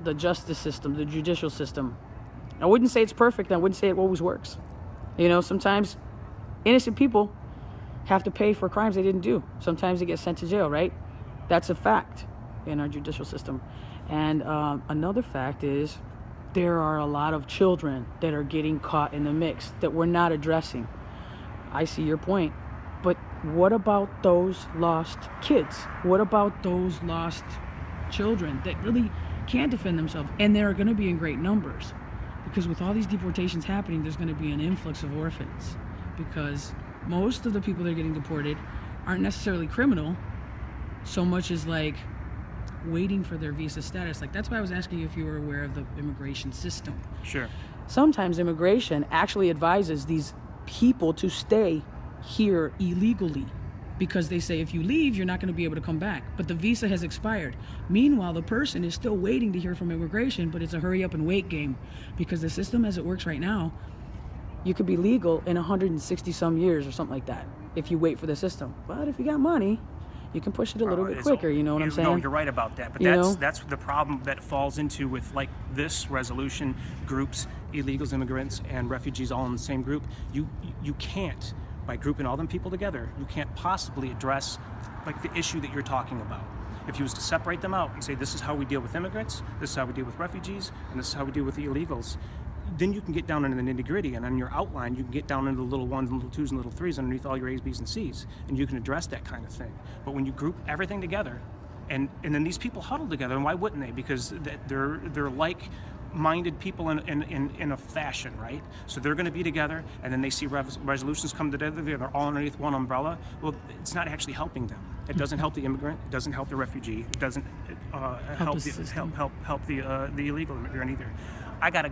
the justice system, the judicial system. I wouldn't say it's perfect. I wouldn't say it always works. You know, sometimes innocent people have to pay for crimes they didn't do. Sometimes they get sent to jail, right? That's a fact in our judicial system. And another fact is there are a lot of children that are getting caught in the mix that we're not addressing. I see your point. But what about those lost kids? What about those lost children that really can't defend themselves? And they're going to be in great numbers. Because with all these deportations happening, there's going to be an influx of orphans. Because most of the people that are getting deported aren't necessarily criminal, so much as like waiting for their visa status. Like, that's why I was asking you if you were aware of the immigration system. Sure. Sometimes immigration actually advises these people to stay here illegally, because they say if you leave, you're not going to be able to come back. But the visa has expired. Meanwhile, the person is still waiting to hear from immigration, but it's a hurry up and wait game, because the system as it works right now, you could be legal in 160 some years or something like that if you wait for the system. But if you got money, you can push it a little bit quicker, you know what I'm saying? No, you're right about that. But that's the problem that falls into with like this resolution groups, illegals, immigrants, and refugees all in the same group. You can't, by grouping all them people together, you can't possibly address like the issue that you're talking about. If you was to separate them out and say this is how we deal with immigrants, this is how we deal with refugees, and this is how we deal with the illegals, then you can get down into the nitty-gritty, and on your outline you can get down into the little ones and little twos and little threes underneath all your A's, B's, and C's, and you can address that kind of thing. But when you group everything together, and then these people huddle together, and why wouldn't they? Because they're like-minded people in a fashion, right? So they're going to be together, and then they see resolutions come together, they're all underneath one umbrella. Well, it's not actually helping them. It doesn't help the immigrant, it doesn't help the refugee, it doesn't help the illegal immigrant either. I gotta go.